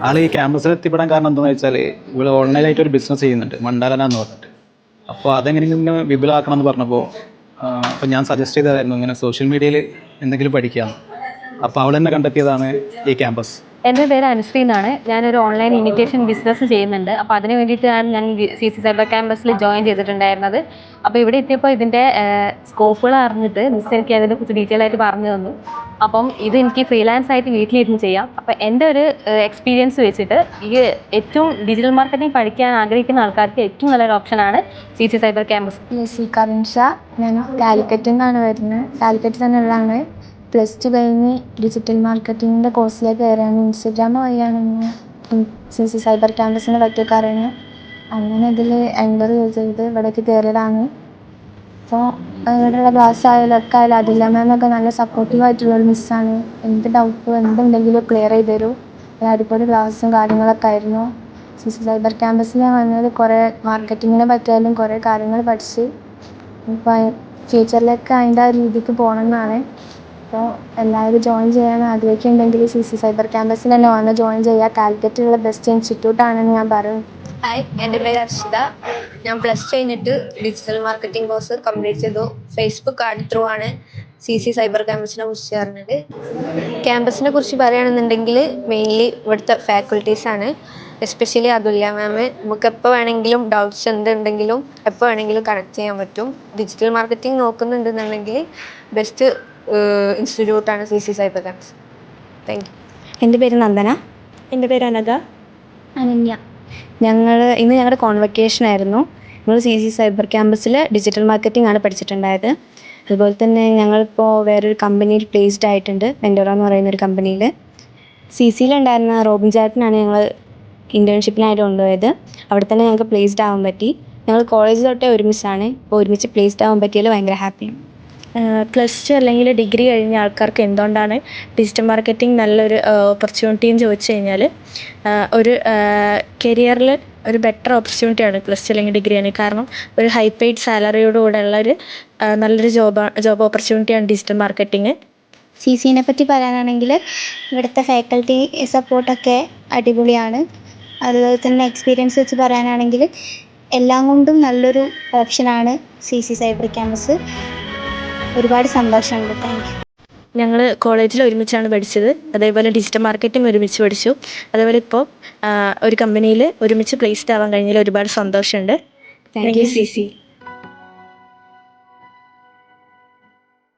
ആൾ ഈ ക്യാമ്പസിൽ എത്തിപ്പെടാൻ കാരണം എന്താണെന്ന് വെച്ചാൽ ഇവിടെ ഓൺലൈനായിട്ട് ഒരു ബിസിനസ് ചെയ്യുന്നുണ്ട്, മണ്ടാലന എന്ന് പറഞ്ഞിട്ട്. അപ്പോൾ അതെങ്ങനെയെങ്കിലും വിപുലമാക്കണം എന്ന് പറഞ്ഞപ്പോൾ അപ്പോൾ ഞാൻ സജസ്റ്റ് ചെയ്തതായിരുന്നു ഇങ്ങനെ സോഷ്യൽ മീഡിയയിൽ എന്തെങ്കിലും പഠിക്കാമെന്ന്. അപ്പോൾ അവൾ തന്നെ കണ്ടെത്തിയതാണ് ഈ ക്യാമ്പസ്. എൻ്റെ പേര് അനുശ്രീ എന്നാണ്. ഞാനൊരു ഓൺലൈൻ ഇമിറ്റേഷൻ ബിസിനസ് ചെയ്യുന്നുണ്ട്. അപ്പോൾ അതിന് വേണ്ടിയിട്ടാണ് ഞാൻ CC സൈബർ ക്യാമ്പസിൽ ജോയിൻ ചെയ്തിട്ടുണ്ടായിരുന്നത്. അപ്പോൾ ഇവിടെ എത്തിയപ്പോൾ ഇതിൻ്റെ സ്കോപ്പുകൾ അറിഞ്ഞിട്ട് മിസ് എനിക്ക് അതിനെക്കുറിച്ച് ഡീറ്റെയിൽ ആയിട്ട് പറഞ്ഞു തന്നു. അപ്പം ഇത് എനിക്ക് ഫ്രീലാൻസ് ആയിട്ട് വീട്ടിലിരുന്ന് ചെയ്യാം. അപ്പോൾ എൻ്റെ ഒരു എക്സ്പീരിയൻസ് വെച്ചിട്ട് ഈ ഏറ്റവും ഡിജിറ്റൽ മാർക്കറ്റിംഗ് പഠിക്കാൻ ആഗ്രഹിക്കുന്ന ആൾക്കാർക്ക് ഏറ്റവും നല്ലൊരു ഓപ്ഷനാണ് CC സൈബർ ക്യാമ്പസ്. കവിൻഷ, ഞാൻ കാലിക്കറ്റിൽ നിന്നാണ് വരുന്നത്. കാലിക്കറ്റ് തന്നെ ഉള്ളതാണ്. +2 കഴിഞ്ഞ് ഡിജിറ്റൽ മാർക്കറ്റിങ്ങിൻ്റെ കോഴ്സിലേക്ക് കയറിയാണ്. ഇൻസ്റ്റഗ്രാം വഴിയാണ് CC സൈബർ ക്യാമ്പസിനെ പറ്റിയൊക്കെ അറിയുന്നത്. അങ്ങനെ ഇതിൽ എൻ്റർ ചെയ്ത് ഇവിടേക്ക് കയറിയതാണ്. അപ്പോൾ ഇവിടെയുള്ള ക്ലാസ് ആയാലും ഒക്കെ ആയാലും അതില്ല മാമൊക്കെ നല്ല സപ്പോർട്ടീവായിട്ടുള്ളൊരു മിസ്സാണ്. എന്ത് ഡൗട്ടും എന്തുണ്ടെങ്കിലും ക്ലിയർ ചെയ്ത് തരും. അടിപൊളി ക്ലാസ്സും കാര്യങ്ങളൊക്കെ ആയിരുന്നു. CC സൈബർ ക്യാമ്പസിൽ വന്നത് കുറേ മാർക്കറ്റിങ്ങിനെ പറ്റിയാലും കുറേ കാര്യങ്ങൾ പഠിച്ച് ഇപ്പോൾ ഫ്യൂച്ചറിലേക്ക് അതിൻ്റെ ആ രീതിക്ക് പോകണമെന്നാണ്. അപ്പോൾ എല്ലാവരും ജോയിൻ ചെയ്യാൻ ആഗ്രഹിക്കുന്നുണ്ടെങ്കിൽ CC സൈബർ ക്യാമ്പസിൽ തന്നെ വന്ന് ജോയിൻ ചെയ്യുക. കാലിക്കറ്റിലുള്ള ബെസ്റ്റ് ഇൻസ്റ്റിറ്റ്യൂട്ടാണെന്ന് ഞാൻ പറയും. ഹായ്, എൻ്റെ പേര് അർഷിത. ഞാൻ +2 കഴിഞ്ഞിട്ട് ഡിജിറ്റൽ മാർക്കറ്റിംഗ് കോഴ്സ് കംപ്ലീറ്റ് ചെയ്തു. ഫേസ്ബുക്ക് ആഡ് ത്രൂ ആണ് CC സൈബർ ക്യാമ്പസിനെ കുറിച്ച് അറിഞ്ഞത്. ക്യാമ്പസിനെ കുറിച്ച് പറയുകയാണെന്നുണ്ടെങ്കിൽ മെയിൻലി ഇവിടുത്തെ ഫാക്കൽറ്റീസാണ്. എസ്പെഷ്യലി അതുല്യ മാം. നമുക്ക് എപ്പോൾ വേണമെങ്കിലും ഡൗട്ട്സ് എന്തുണ്ടെങ്കിലും എപ്പോൾ വേണമെങ്കിലും കണക്ട് ചെയ്യാൻ പറ്റും. ഡിജിറ്റൽ മാർക്കറ്റിംഗ് നോക്കുന്നുണ്ടെന്നുണ്ടെങ്കിൽ ബെസ്റ്റ് ഇൻസ്റ്റിറ്റ്യൂട്ടാണ് CC cyber campus. Thank you. എൻ്റെ പേര് നന്ദന. എൻ്റെ പേര് അനഘ. അനന്യ. ഇന്ന് ഞങ്ങളുടെ കോൺവെക്കേഷൻ ആയിരുന്നു. ഞങ്ങൾ CC സൈബർ ക്യാമ്പസിൽ ഡിജിറ്റൽ മാർക്കറ്റിംഗ് ആണ് പഠിച്ചിട്ടുണ്ടായത്. അതുപോലെ തന്നെ ഞങ്ങളിപ്പോൾ വേറൊരു കമ്പനിയിൽ പ്ലേസ്ഡ് ആയിട്ടുണ്ട്, വെൻഡോറ എന്ന് പറയുന്നൊരു കമ്പനിയിൽ. CCയിലുണ്ടായിരുന്ന റോബിൻ ചാറ്റിനാണ് ഞങ്ങൾ ഇൻറ്റേൺഷിപ്പിനായിട്ട് കൊണ്ടുപോയത്. അവിടെ തന്നെ ഞങ്ങൾക്ക് പ്ലേസ്ഡ് ആവാൻ പറ്റി. ഞങ്ങൾ കോളേജ് തൊട്ടേ ഒരുമിച്ചാണ്. ഇപ്പോൾ ഒരുമിച്ച് പ്ലേസ്ഡ് ആവാൻ പറ്റിയതിൽ ഭയങ്കര ഹാപ്പിയാണ്. +2 അല്ലെങ്കിൽ ഡിഗ്രി കഴിഞ്ഞ ആൾക്കാർക്ക് എന്തുകൊണ്ടാണ് ഡിജിറ്റൽ മാർക്കറ്റിംഗ് നല്ലൊരു ഓപ്പർച്യൂണിറ്റി എന്ന് ചോദിച്ചു കഴിഞ്ഞാൽ, ഒരു കരിയറിൽ ഒരു ബെറ്റർ ഓപ്പർച്യൂണിറ്റിയാണ് +2 അല്ലെങ്കിൽ ഡിഗ്രിയാണ്. കാരണം ഒരു ഹൈ പെയ്ഡ് സാലറിയോടുകൂടെ ഉള്ളൊരു നല്ലൊരു ജോബ് ഓപ്പർച്യൂണിറ്റിയാണ് ഡിജിറ്റൽ മാർക്കറ്റിംഗ്. CCനെ പറ്റി പറയാനാണെങ്കിൽ ഇവിടുത്തെ ഫാക്കൽറ്റി സപ്പോർട്ടൊക്കെ അടിപൊളിയാണ്. അതുപോലെ തന്നെ എക്സ്പീരിയൻസ് വെച്ച് പറയാനാണെങ്കിൽ എല്ലാം കൊണ്ടും നല്ലൊരു ഓപ്ഷനാണ് CC സൈബർ ക്യാമ്പസ്. ഒരുപാട് സന്തോഷമുണ്ട്. Thank you. ഞങ്ങൾ കോളേജിൽ ഒരുമിച്ചാണ് പഠിച്ചത്. അതേപോലെ ഡിജിറ്റൽ മാർക്കറ്റിംഗ് ഒരുമിച്ച് പഠിച്ചു. അതേപോലെ ഇപ്പോൾ ഒരു കമ്പനിയിൽ ഒരുമിച്ച് പ്ലേസ്ഡ് ആവാൻ കഴിഞ്ഞതിൽ ഒരുപാട് സന്തോഷമുണ്ട്. Thank you CC.